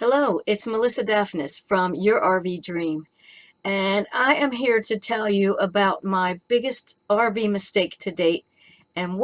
Hello, it's Melissa Daphnis from Your RV Dream, and I am here to tell you about my biggest RV mistake to date and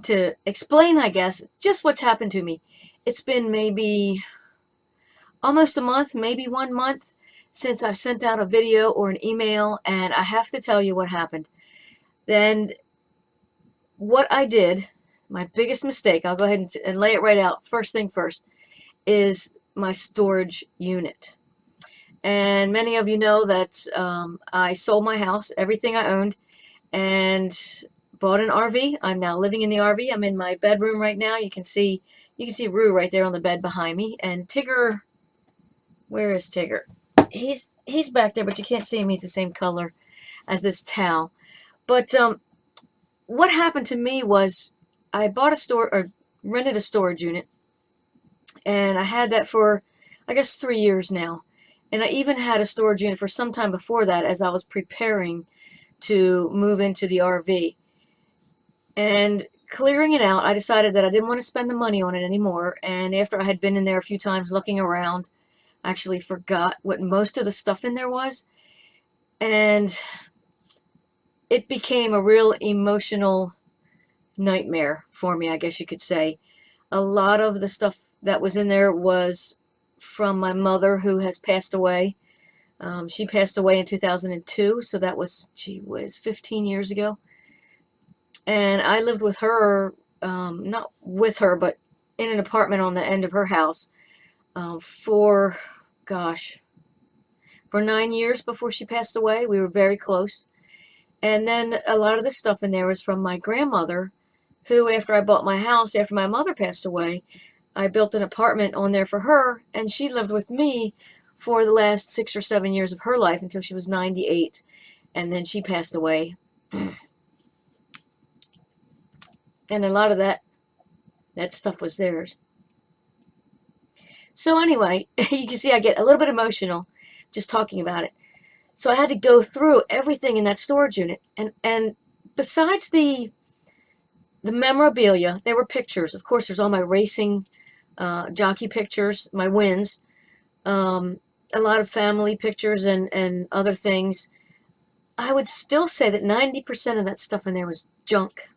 to explain, I guess, just what's happened to me. It's been maybe almost a month, maybe 1 month since I've sent out a video or an email, and I have to tell you what happened. Then what I did, my biggest mistake, I'll go ahead and lay it right out. First thing first, is my storage unit. And many of you know that I sold my house, everything I owned, and bought an RV. I'm now living in the RV. I'm in my bedroom right now. You can see Rue right there on the bed behind me. And Tigger, where is Tigger? He's back there, but you can't see him. He's the same color as this towel. But what happened to me was I bought or rented a storage unit, and I had that for, I guess, 3 years now. And I even had a storage unit for some time before that as I was preparing to move into the RV. And clearing it out, I decided that I didn't want to spend the money on it anymore. And after I had been in there a few times looking around, I actually forgot what most of the stuff in there was. And it became a real emotional nightmare for me, I guess you could say. A lot of the stuff that was in there was from my mother, who has passed away. She passed away in 2002, so that was, she was 15 years ago. And I lived with her, not with her, but in an apartment on the end of her house for, gosh, for 9 years before she passed away. We were very close. And then a lot of the stuff in there was from my grandmother, who, after I bought my house, after my mother passed away, I built an apartment on there for her, and she lived with me for the last 6 or 7 years of her life until she was 98, and then she passed away. And a lot of that stuff was theirs. So anyway, you can see I get a little bit emotional just talking about it. So I had to go through everything in that storage unit, and besides the memorabilia, there were pictures. Of course, there's all my racing jockey pictures, my wins, a lot of family pictures and other things. I would still say that 90% of that stuff in there was junk.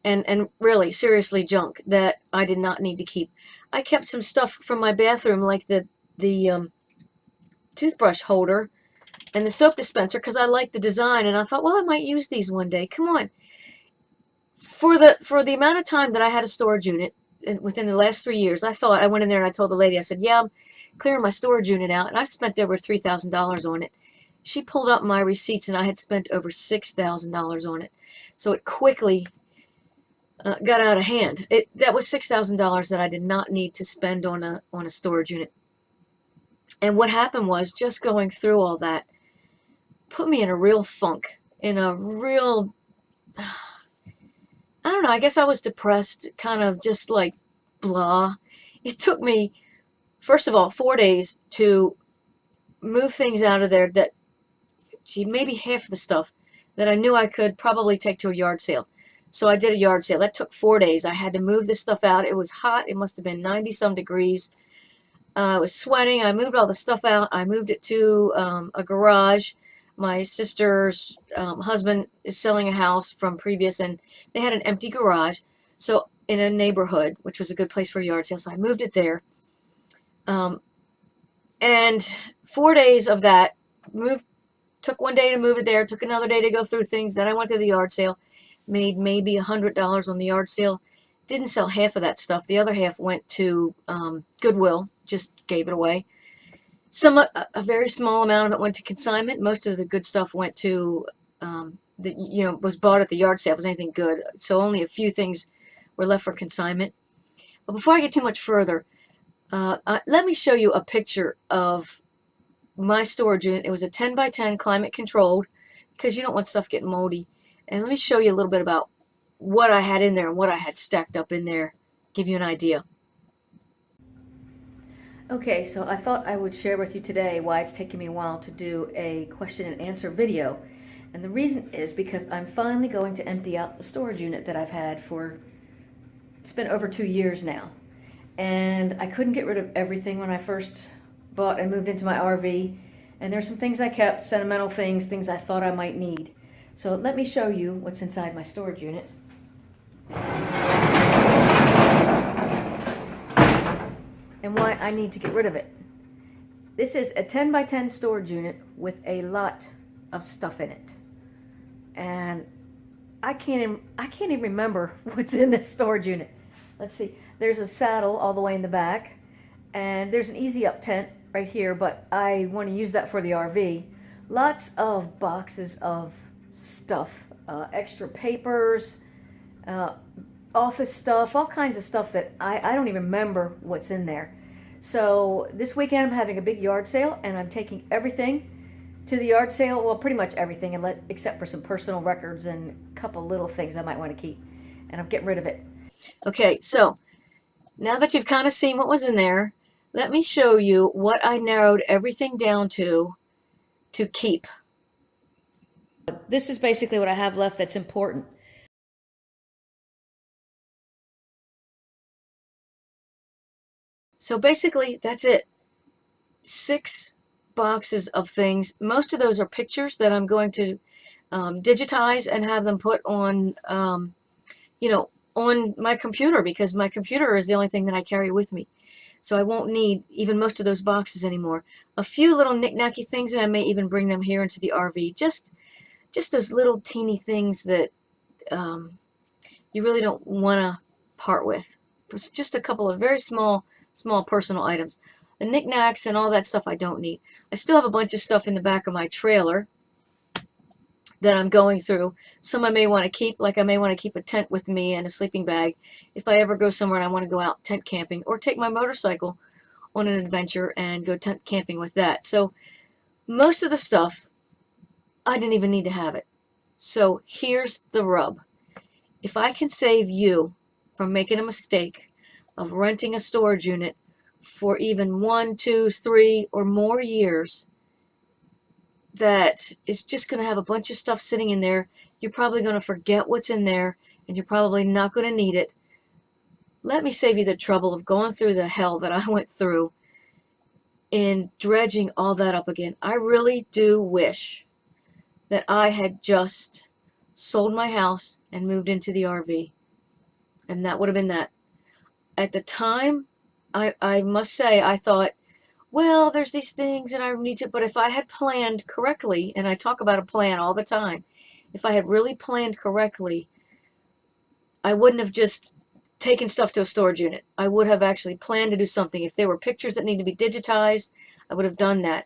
And really, seriously junk that I did not need to keep. I kept some stuff from my bathroom, like the toothbrush holder and the soap dispenser, because I liked the design, and I thought, well, I might use these one day. Come on. For the amount of time that I had a storage unit, within the last 3 years, I went in there and I told the lady, I said, yeah, I'm clearing my storage unit out, and I've spent over $3,000 on it. She pulled up my receipts, and I had spent over $6,000 on it. So it quickly got out of hand. That was $6,000 that I did not need to spend on a storage unit. And what happened was, just going through all that put me in a real funk, in a real, I don't know, I guess I was depressed, kind of just like blah. It took me, first of all, 4 days to move things out of there that, gee, maybe half of the stuff that I knew I could probably take to a yard sale. So I did a yard sale. That took 4 days. I had to move this stuff out. It was hot. It must have been 90-some degrees. I was sweating. I moved all the stuff out. I moved it to a garage. My sister's husband is selling a house from previous, and they had an empty garage. So in a neighborhood, which was a good place for a yard sale. So I moved it there. And 4 days of that, took one day to move it there, took another day to go through things. Then I went to the yard sale, made maybe $100 on the yard sale. Didn't sell half of that stuff. The other half went to Goodwill, just gave it away. A very small amount of it went to consignment. Most of the good stuff went to, was bought at the yard sale. If it was anything good. So only a few things were left for consignment. But before I get too much further, let me show you a picture of my storage unit. It was a 10 by 10 climate controlled, because you don't want stuff getting moldy. And let me show you a little bit about what I had in there and what I had stacked up in there, give you an idea. Okay, so I thought I would share with you today why it's taken me a while to do a question and answer video. And the reason is because I'm finally going to empty out the storage unit that I've had for, it's been over 2 years now. and I couldn't get rid of everything when I first bought and moved into my RV. And there's some things I kept, sentimental things, things I thought I might need. So let me show you what's inside my storage unit. And why I need to get rid of it. This is a 10 by 10 storage unit with a lot of stuff in it. And I can't even remember what's in this storage unit. Let's see. There's a saddle all the way in the back, and there's an easy up tent right here, but I want to use that for the RV. Lots of boxes of stuff, extra papers, office stuff, all kinds of stuff that I don't even remember what's in there. So this weekend I'm having a big yard sale, and I'm taking everything to the yard sale. Well, pretty much everything, except for some personal records and a couple little things I might want to keep. And I'm getting rid of it. Okay, so now that you've kind of seen what was in there, let me show you what I narrowed everything down to keep. This is basically what I have left that's important. So basically, that's it. 6 boxes of things. Most of those are pictures that I'm going to digitize and have them put on, on my computer, because my computer is the only thing that I carry with me. So I won't need even most of those boxes anymore. A few little knick-knacky things, and I may even bring them here into the RV. Just those little teeny things that you really don't want to part with. It's just a couple of very small personal items. The knickknacks and all that stuff I don't need. I still have a bunch of stuff in the back of my trailer that I'm going through. Some I may want to keep, like I may want to keep a tent with me and a sleeping bag if I ever go somewhere and I want to go out tent camping, or take my motorcycle on an adventure and go tent camping with that. So most of the stuff, I didn't even need to have it. So here's the rub. If I can save you from making a mistake of renting a storage unit for even 1, 2, 3, or more years, that is just going to have a bunch of stuff sitting in there. You're probably going to forget what's in there, and you're probably not going to need it. Let me save you the trouble of going through the hell that I went through in dredging all that up again. I really do wish that I had just sold my house and moved into the RV. And that would have been that. At the time, I must say, I thought, well, there's these things and I need to, but if I had planned correctly, and I talk about a plan all the time, if I had really planned correctly, I wouldn't have just taken stuff to a storage unit. I would have actually planned to do something. If there were pictures that need to be digitized, I would have done that.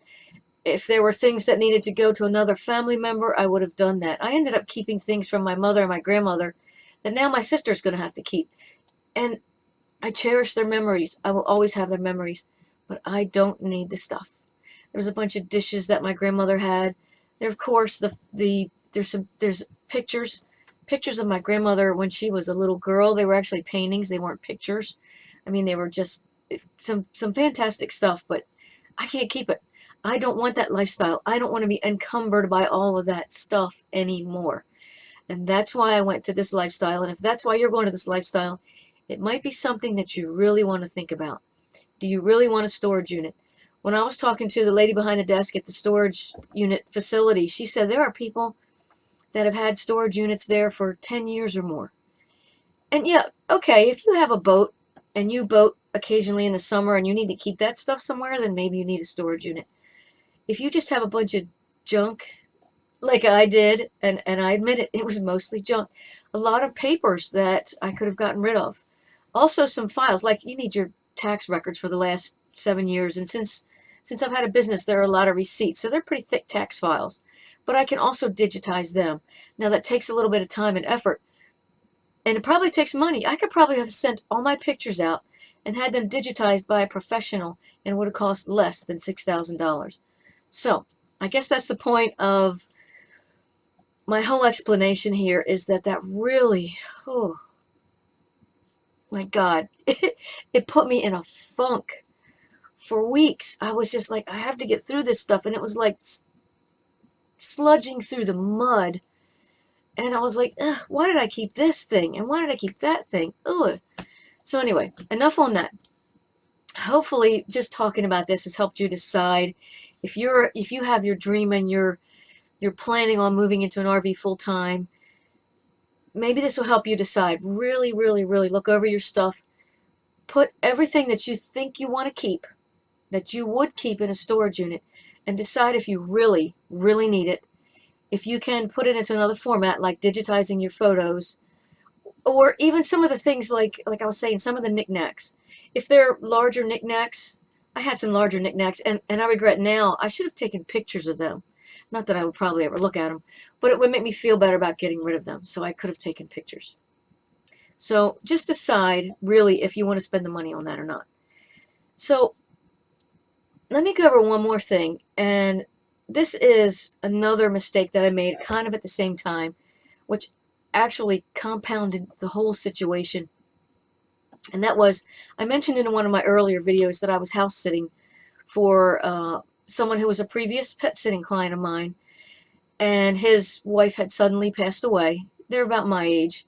If there were things that needed to go to another family member, I would have done that. I ended up keeping things from my mother and my grandmother that now my sister's going to have to keep. And I cherish their memories. I will always have their memories. But I don't need the stuff. There was a bunch of dishes that my grandmother had. There, of course, there's pictures of my grandmother when she was a little girl. They were actually paintings. They weren't pictures. I mean, they were just some fantastic stuff, but I can't keep it. I don't want that lifestyle. I don't want to be encumbered by all of that stuff anymore. And that's why I went to this lifestyle. And if that's why you're going to this lifestyle, it might be something that you really want to think about. Do you really want a storage unit? When I was talking to the lady behind the desk at the storage unit facility, she said there are people that have had storage units there for 10 years or more. And yeah, okay, if you have a boat and you boat occasionally in the summer and you need to keep that stuff somewhere, then maybe you need a storage unit. If you just have a bunch of junk like I did, and I admit it, it was mostly junk. A lot of papers that I could have gotten rid of. Also some files, like you need your tax records for the last 7 years, and since I've had a business, there are a lot of receipts, so they're pretty thick tax files, but I can also digitize them. Now that takes a little bit of time and effort, and it probably takes money. I could probably have sent all my pictures out and had them digitized by a professional, and it would have cost less than $6,000. So I guess that's the point of my whole explanation here, is that really, oh my God, it put me in a funk for weeks. I was just like, I have to get through this stuff. And it was like sludging through the mud. And I was like, ugh, why did I keep this thing? And why did I keep that thing? Ugh. So anyway, enough on that. hopefully just talking about this has helped you decide if you have your dream and you're planning on moving into an RV full time. Maybe this will help you decide. Really, really, really look over your stuff. Put everything that you think you want to keep, that you would keep in a storage unit, and decide if you really, really need it. If you can put it into another format, like digitizing your photos, or even some of the things like I was saying, some of the knickknacks. If they're larger knickknacks, I had some larger knickknacks, and I regret now. I should have taken pictures of them. Not that I would probably ever look at them, but it would make me feel better about getting rid of them, so I could have taken pictures. So just decide really if you want to spend the money on that or not. So let me go over one more thing, and this is another mistake that I made kind of at the same time, which actually compounded the whole situation. And that was, I mentioned in one of my earlier videos that I was house sitting for someone who was a previous pet sitting client of mine, and his wife had suddenly passed away. They're about my age,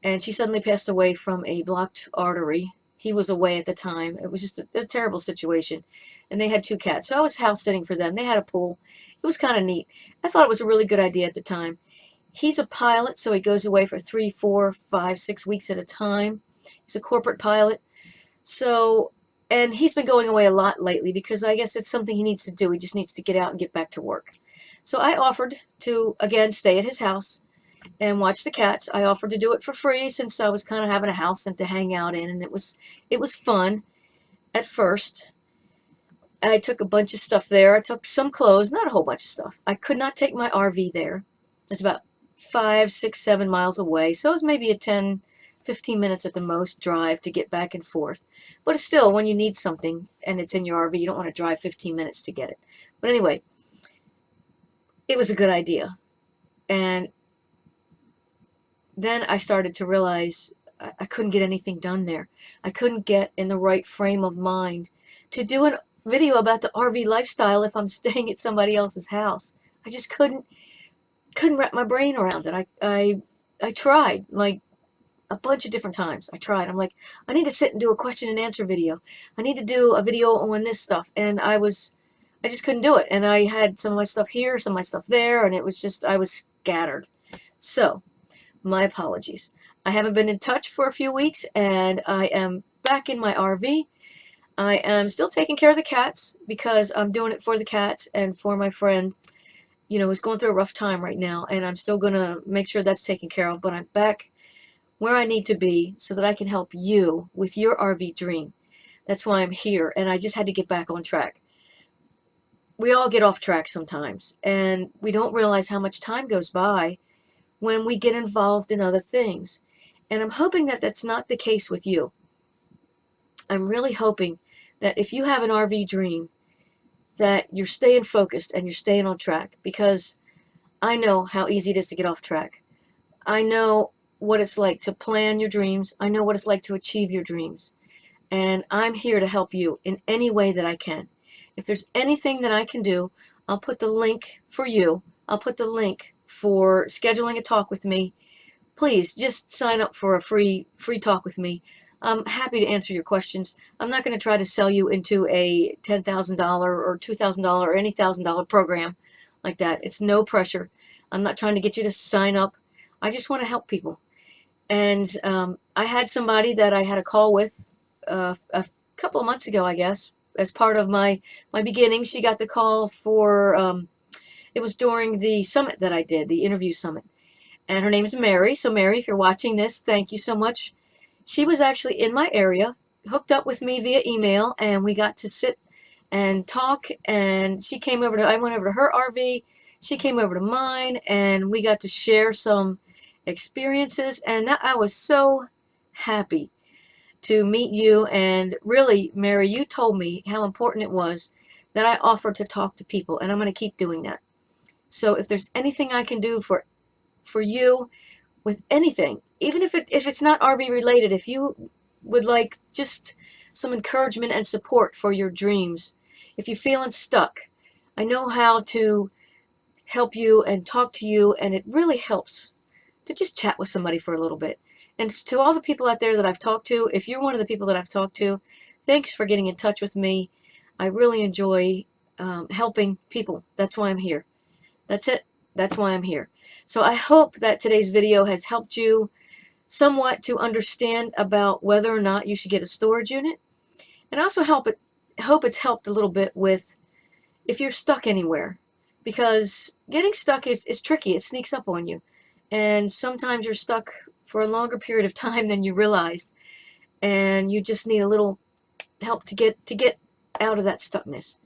and she suddenly passed away from a blocked artery. He was away at the time. It was just a terrible situation. And they had 2 cats. So I was house sitting for them. They had a pool. It was kind of neat. I thought it was a really good idea at the time. He's a pilot, so he goes away for 3, 4, 5, 6 weeks at a time. He's a corporate pilot. So, and he's been going away a lot lately because I guess it's something he needs to do. He just needs to get out and get back to work. So I offered to, again, stay at his house and watch the cats. I offered to do it for free since I was kind of having a house and to hang out in, and it was fun at first. I took a bunch of stuff there. I took some clothes, not a whole bunch of stuff. I could not take my RV there. It's about 5, 6, 7 miles away, so it was maybe a 10, 15 minutes at the most drive to get back and forth. But it's still, when you need something and it's in your RV, you don't want to drive 15 minutes to get it. But anyway, it was a good idea. And then I started to realize I couldn't get anything done there. I couldn't get in the right frame of mind to do a video about the RV lifestyle if I'm staying at somebody else's house. I just couldn't wrap my brain around it. I tried like a bunch of different times. I tried. I'm like, I need to sit and do a question and answer video. I need to do a video on this stuff, and I just couldn't do it. And I had some of my stuff here, some of my stuff there, and it was just, I was scattered. So my apologies. I haven't been in touch for a few weeks, and I am back in my RV. I am still taking care of the cats because I'm doing it for the cats and for my friend, you know, who's going through a rough time right now, and I'm still going to make sure that's taken care of, but I'm back where I need to be so that I can help you with your RV dream. That's why I'm here, and I just had to get back on track. We all get off track sometimes, and we don't realize how much time goes by when we get involved in other things. And I'm hoping that that's not the case with you. I'm really hoping that if you have an RV dream, that you're staying focused and you're staying on track, because I know how easy it is to get off track. I know what it's like to plan your dreams. I know what it's like to achieve your dreams. And I'm here to help you in any way that I can. If there's anything that I can do, I'll put the link for you. I'll put the link for scheduling a talk with me. Please just sign up for a free talk with me. I'm happy to answer your questions. I'm not going to try to sell you into a $10,000 or $2,000 or any $1,000 program like that. It's no pressure. I'm not trying to get you to sign up. I just want to help people. And I had somebody that I had a call with a couple of months ago, I guess, as part of my beginnings. She got the call for, it was during the summit that I did, the interview summit. And her name is Mary. So Mary, if you're watching this, thank you so much. She was actually in my area, hooked up with me via email, and we got to sit and talk. And she came over to, I went over to her RV. She came over to mine, and we got to share some experiences. And that, I was so happy to meet you. And really, Mary, you told me how important it was that I offered to talk to people, and I'm going to keep doing that. So if there's anything I can do for you with anything, even if it's not RV related, if you would like just some encouragement and support for your dreams, if you're feeling stuck, I know how to help you and talk to you, and it really helps to just chat with somebody for a little bit. And to all the people out there that I've talked to, if you're one of the people that I've talked to, Thanks for getting in touch with me. I really enjoy helping people. That's why I'm here. That's it. That's why I'm here. So I hope that today's video has helped you somewhat to understand about whether or not you should get a storage unit. And I also hope it's helped a little bit with if you're stuck anywhere. Because getting stuck is tricky. It sneaks up on you. And sometimes you're stuck for a longer period of time than you realized. And you just need a little help to get out of that stuckness.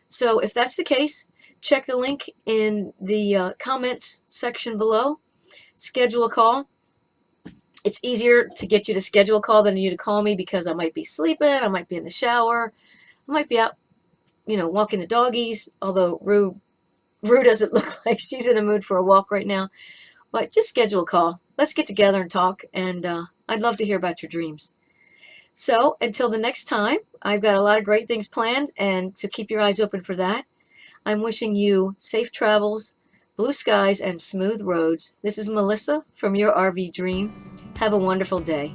So if that's the case, check the link in the comments section below. Schedule a call. It's easier to get you to schedule a call than you to call me because I might be sleeping, I might be in the shower, I might be out, walking the doggies, although Rue doesn't look like she's in a mood for a walk right now. But just schedule a call. Let's get together and talk, and I'd love to hear about your dreams. So until the next time, I've got a lot of great things planned, and to keep your eyes open for that. I'm wishing you safe travels, blue skies, and smooth roads. This is Melissa from Your RV Dream. Have a wonderful day.